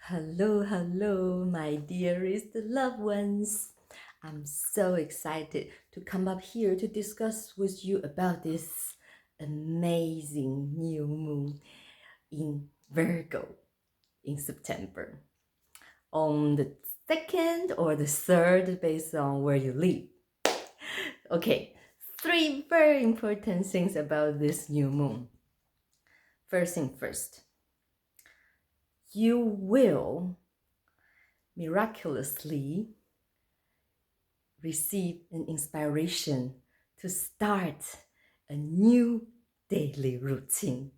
Hello, hello, my dearest loved ones. I'm so excited to come up here to discuss with you about this amazing new moon in Virgo in September. On the 2nd or the 3rd, based on where you live. Okay, three very important things about this new moon. First thing first, you will miraculously receive an inspiration to start a new daily routine.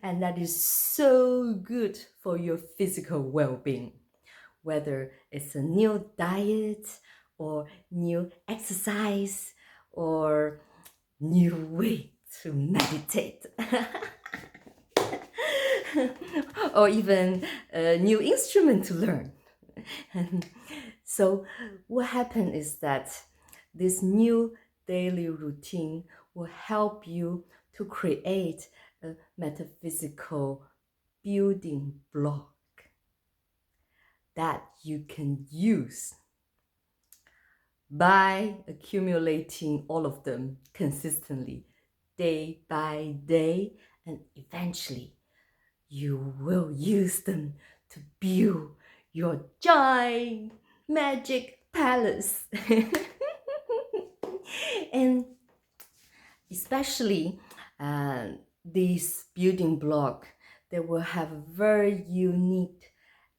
And that is so good for your physical well being, whether it's a new diet or new exercise or new way to meditate. Or even a new instrument to learn. So what happened is that this new daily routine will help you to create a metaphysical building block that you can use by accumulating all of them consistently, day by day, and eventually you will use them to build your giant magic palace. And especially this building block, they will have a very unique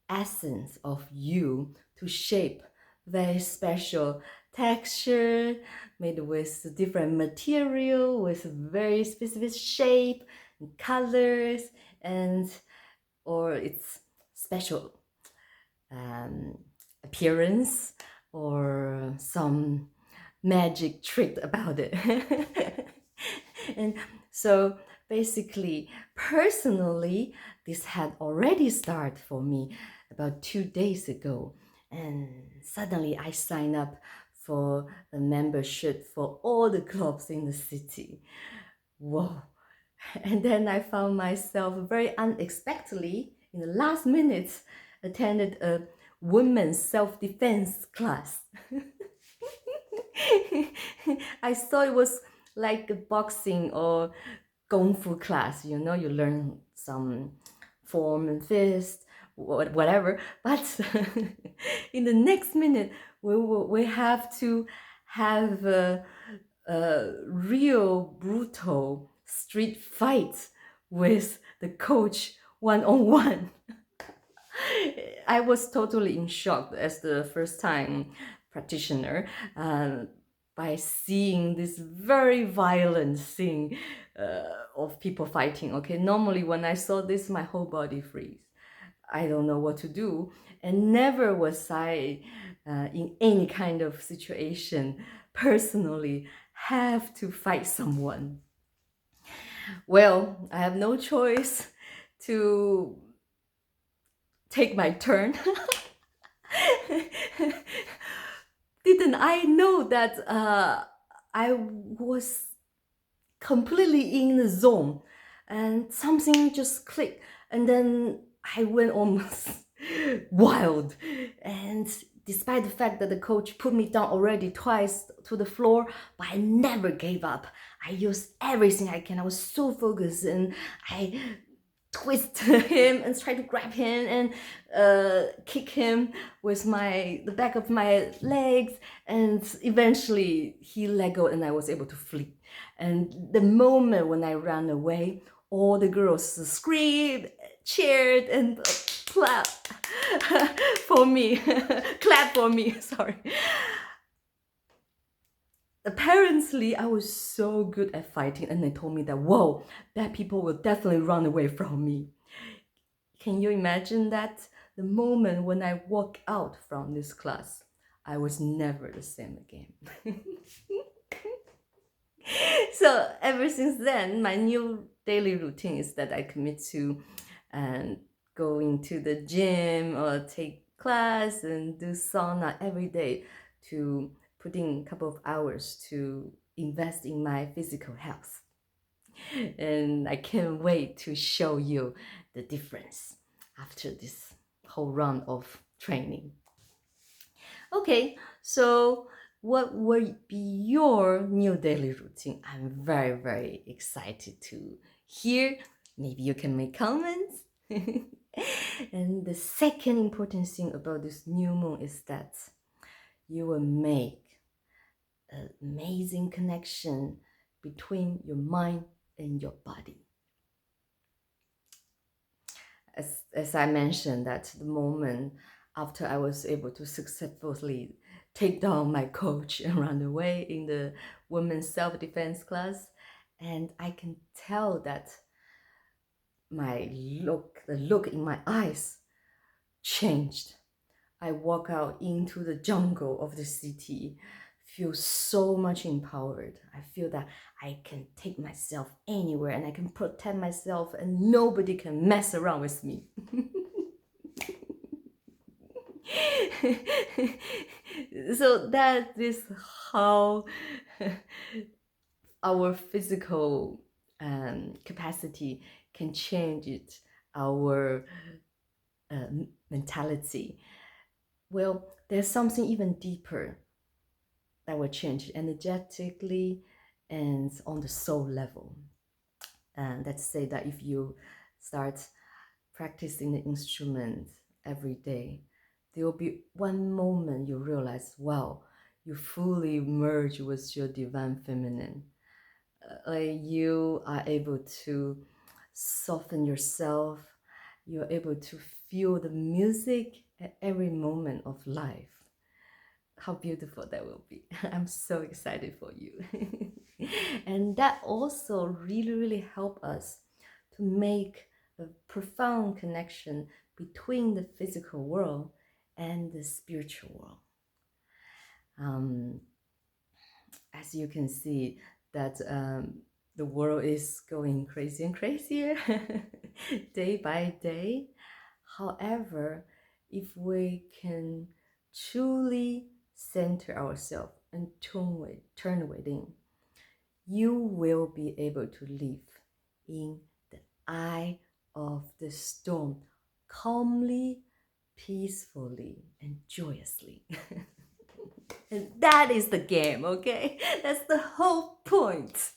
essence of you to shape very special texture made with different material with very specific shape and colors, and or its special appearance or some magic trick about it. And so basically, personally, this had already started for me about 2 days ago. And suddenly I signed up for a membership for all the clubs in the city. Whoa. And then I found myself very unexpectedly in the last minute attended a women's self-defense class. I thought it was like a boxing or kung fu class, you learn some form and fist, whatever. But in the next minute, we have to have a real brutal street fight with the coach one on one. I was totally in shock as the first time practitioner by seeing this very violent scene of people fighting. Okay, normally when I saw this, my whole body freeze. I don't know what to do, and never was I in any kind of situation personally have to fight someone. Well, I have no choice to take my turn. Didn't I know that I was completely in the zone and something just clicked, and then I went almost wild. And despite the fact that the coach put me down already twice to the floor, but I never gave up. I used everything I can. I was so focused, and I twist him and try to grab him and kick him with the back of my legs, and eventually he let go and I was able to flee. And the moment when I ran away, all the girls screamed, cheered, and clapped for me. Clap for me, sorry. Apparently, I was so good at fighting, and they told me that, whoa, bad people will definitely run away from me. Can you imagine that? The moment when I walk out from this class, I was never the same again. So ever since then, my new daily routine is that I commit to going to the gym or take class and do sauna every day to put in a couple of hours to invest in my physical health. And I can't wait to show you the difference after this whole round of training. Okay, so what would be your new daily routine? I'm very, very excited to hear. Maybe you can make comments. And the second important thing about this new moon is that you will make an amazing connection between your mind and your body. As I mentioned, that the moment after I was able to successfully take down my coach and run away in the women's self-defense class, and I can tell that the look in my eyes changed. I walk out into the jungle of the city, feel so much empowered. I feel that I can take myself anywhere and I can protect myself and nobody can mess around with me. So that is how our physical capacity can change our mentality. Well, there's something even deeper that will change energetically and on the soul level. And let's say that if you start practicing the instrument every day, there will be one moment you realize, wow, you fully merge with your divine feminine. Like you are able to soften yourself, you're able to feel the music at every moment of life. How beautiful that will be. I'm so excited for you. And that also really, really help us to make a profound connection between the physical world and the spiritual world. As you can see, that the world is going crazy and crazier day by day. However, if we can truly center ourselves and turn within, you will be able to live in the eye of the storm calmly, peacefully, and joyously. And that is the game, okay? That's the whole point.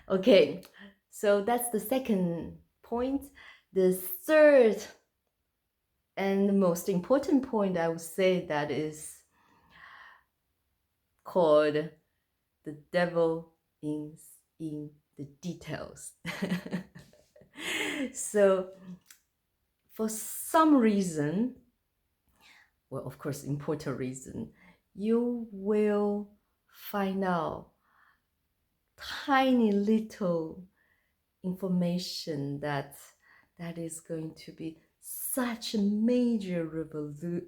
Okay, so that's the second point. The third and the most important point, I would say, that is called the devil is in the details. So for some reason, well, of course, important reason, you will find out tiny little information that is going to be such a major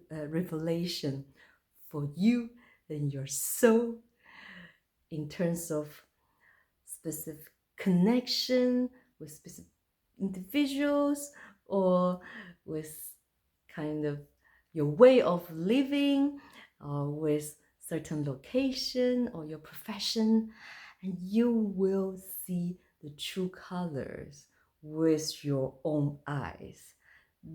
revelation for you and your soul in terms of specific connection with specific individuals or with kind of your way of living or with certain location or your profession, and you will see the true colors with your own eyes.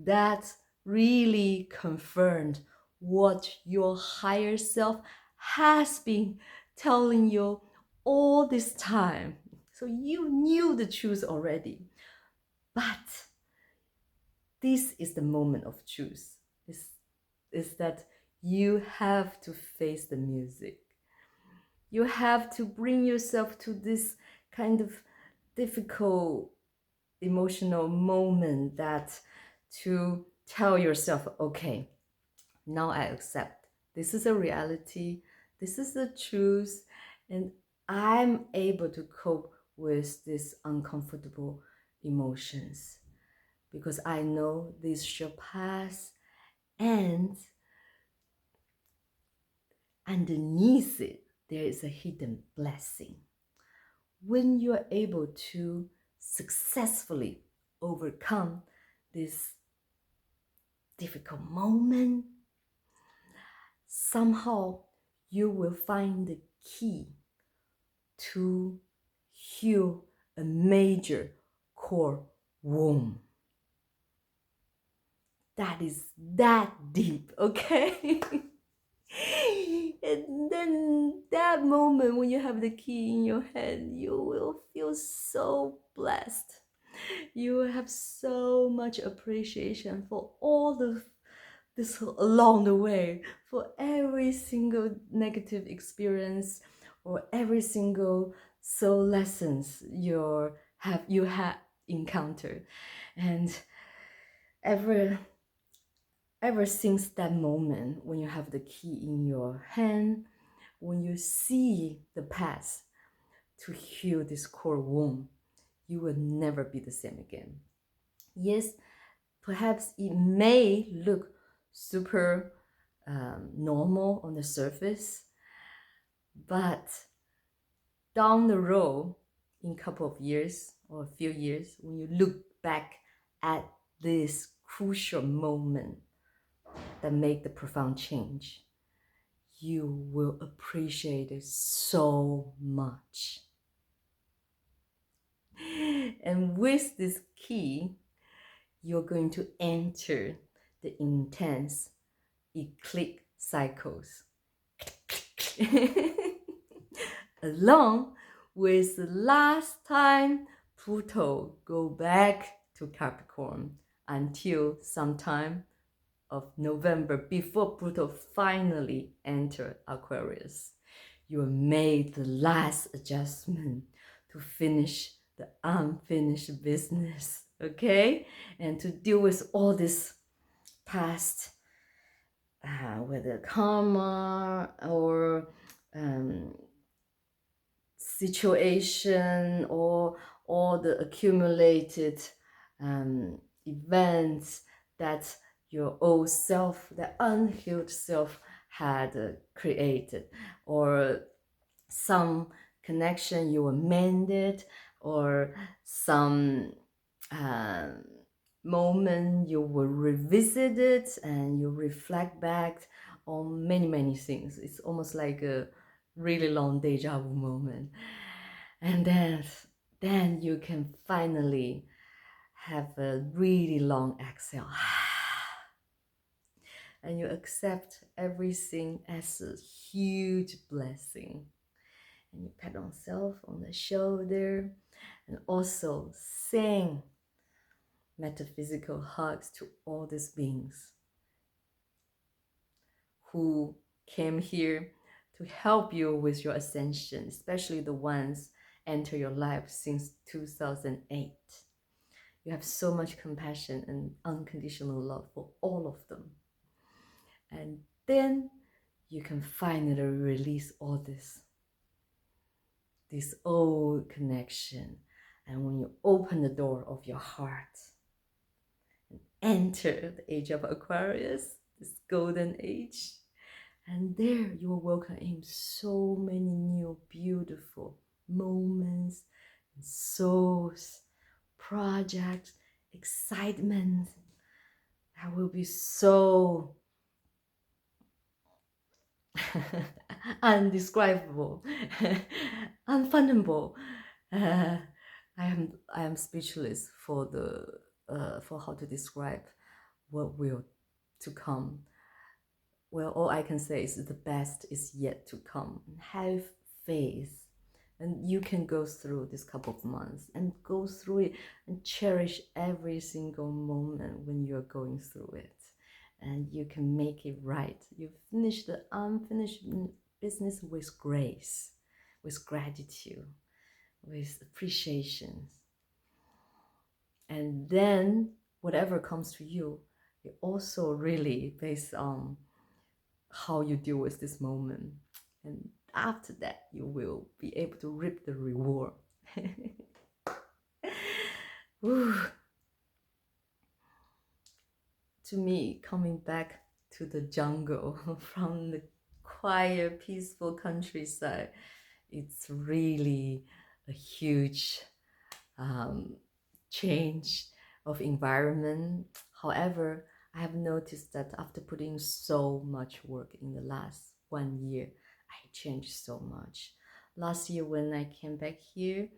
That really confirmed what your higher self has been telling you all this time. So you knew the truth already. But this is the moment of truth. Is that you have to face the music. You have to bring yourself to this kind of difficult emotional moment that to tell yourself, okay, now I accept. This is a reality. This is the truth. And I'm able to cope with these uncomfortable emotions because I know this shall pass, and underneath it, there is a hidden blessing. When you are able to successfully overcome this difficult moment, somehow you will find the key to heal a major core wound. that is that deep, okay? And then that moment when you have the key in your hand, you will feel so blessed. You will have so much appreciation for all the this along the way, for every single negative experience or every single soul lessons you have encountered. And ever ever since that moment when you have the key in your hand, when you see the path to heal this core wound, you will never be the same again. Yes, perhaps it may look super normal on the surface, but down the road, in a couple of years or a few years, when you look back at this crucial moment that made the profound change, you will appreciate it so much. And with this key, you're going to enter the intense eclipse cycles. Along with the last time Pluto go back to Capricorn until sometime of November, before Pluto finally enter Aquarius. You made the last adjustment to finish the unfinished business, okay? And to deal with all this past, whether karma or situation or all the accumulated events that your old self, the unhealed self, had created, or some connection you amended, or some moment you will revisit it and you reflect back on many things. It's almost like a really long deja vu moment. And then you can finally have a really long exhale. And you accept everything as a huge blessing. And you pat yourself on the shoulder and also sing metaphysical hugs to all these beings who came here to help you with your ascension, especially the ones enter your life since 2008. You have so much compassion and unconditional love for all of them. And then you can finally release all this old connection. And when you open the door of your heart and enter the age of Aquarius, this golden age, and there you will welcome in so many new beautiful moments, souls, projects, excitement that will be so undescribable, unfathomable. I am speechless for how to describe what will to come. Well, all I can say is the best is yet to come. Have faith, and you can go through this couple of months and go through it and cherish every single moment when you're going through it. And you can make it right. You finish the unfinished business with grace, with gratitude, with appreciation. And then whatever comes to you, it also really based on how you deal with this moment. And after that, you will be able to reap the reward. To me, coming back to the jungle from the quiet, peaceful countryside, it's really a huge change of environment. However, I have noticed that after putting so much work in the last 1 year, I changed so much. Last year when I came back here,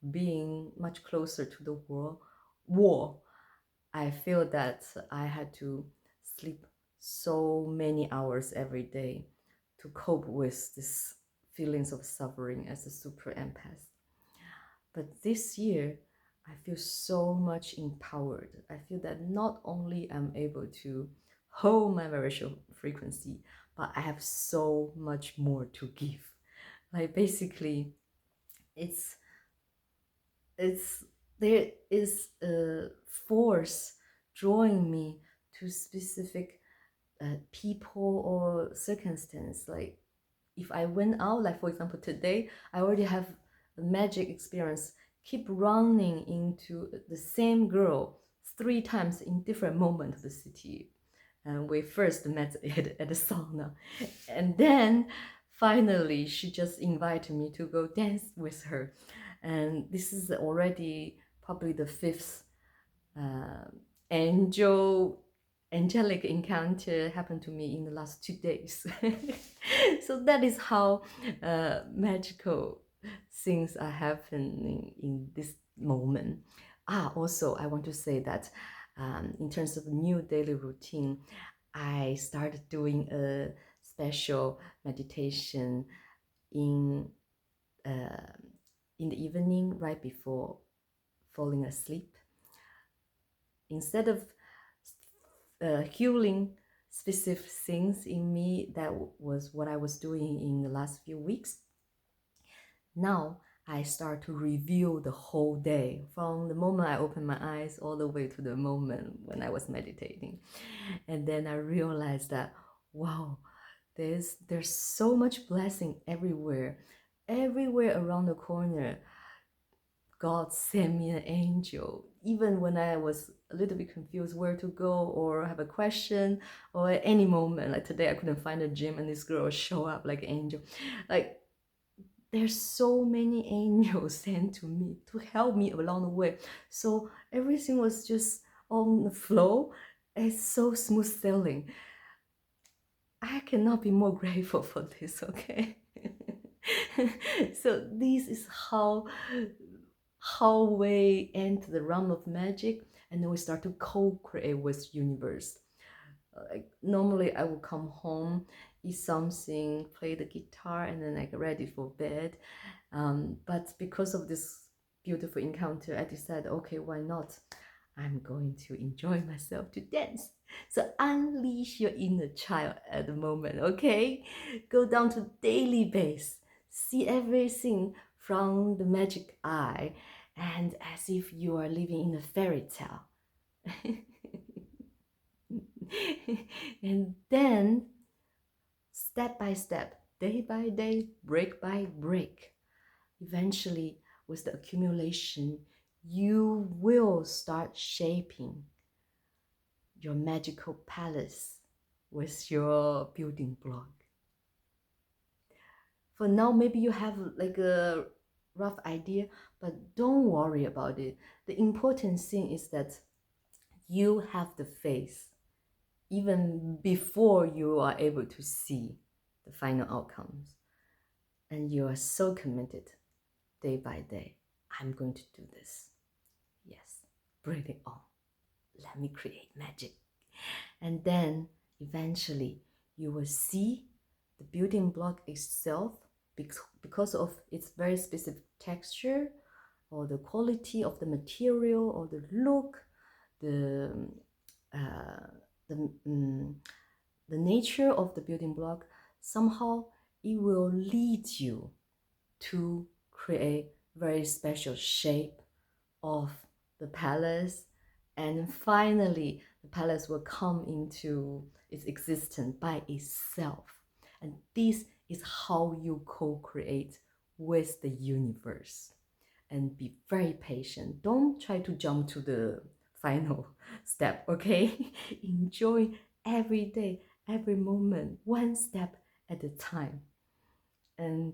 being much closer to the war, I feel that I had to sleep so many hours every day to cope with this feelings of suffering as a super empath. But this year, I feel so much empowered. I feel that not only I'm able to hold my vibration frequency, but I have so much more to give. Like basically, it's it's there is a force drawing me to specific people or circumstance. Like if I went out, like for example today, I already have a magic experience. Keep running into the same girl 3 times in different moments of the city. And we first met at the sauna, and then finally she just invited me to go dance with her, and this is already probably the fifth uh, angelic encounter happened to me in the last 2 days. So that is how magical things are happening in this moment. Also I want to say that in terms of new daily routine, I started doing a special meditation in uh, in the evening right before falling asleep. Instead of healing specific things in me, that was what I was doing in the last few weeks. Now I start to review the whole day from the moment I open my eyes all the way to the moment when I was meditating. And then I realized that, wow, there's so much blessing everywhere. Everywhere around the corner, God sent me an angel. Even when I was a little bit confused where to go or have a question, or at any moment, like today I couldn't find a gym and this girl show up like an angel. Like there's so many angels sent to me to help me along the way. So everything was just on the flow. It's so smooth sailing. I cannot be more grateful for this, okay? So this is how we enter the realm of magic, and then we start to co-create with universe. Like normally I will come home, eat something, play the guitar, and then I get ready for bed. But because of this beautiful encounter, I decided, okay, why not? I'm going to enjoy myself to dance. So unleash your inner child at the moment, okay? Go down to daily base. See everything from the magic eye, and as if you are living in a fairy tale. And then, step by step, day by day, break by break, eventually, with the accumulation, you will start shaping your magical palace with your building block. For now, maybe you have like a rough idea, but don't worry about it. The important thing is that you have the faith even before you are able to see the final outcomes. And you are so committed day by day. I'm going to do this. Yes, bring it on. Let me create magic. And then eventually you will see the building block itself, because of its very specific texture or the quality of the material or the look, the uh, the, the nature of the building block. Somehow it will lead you to create very special shape of the palace, and finally the palace will come into its existence by itself. And this is how you co-create with the universe. And be very patient. Don't try to jump to the final step, okay? Enjoy every day, every moment, one step at a time. And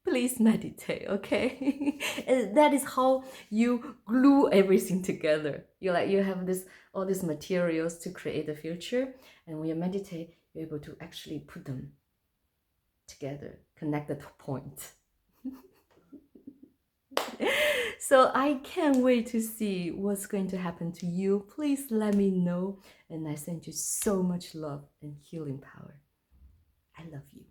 please meditate, okay? And that is how you glue everything together. You have this all these materials to create the future, and when you meditate, you're able to actually put them together, connect the point. So I can't wait to see what's going to happen to you. Please let me know. And I send you so much love and healing power. I love you.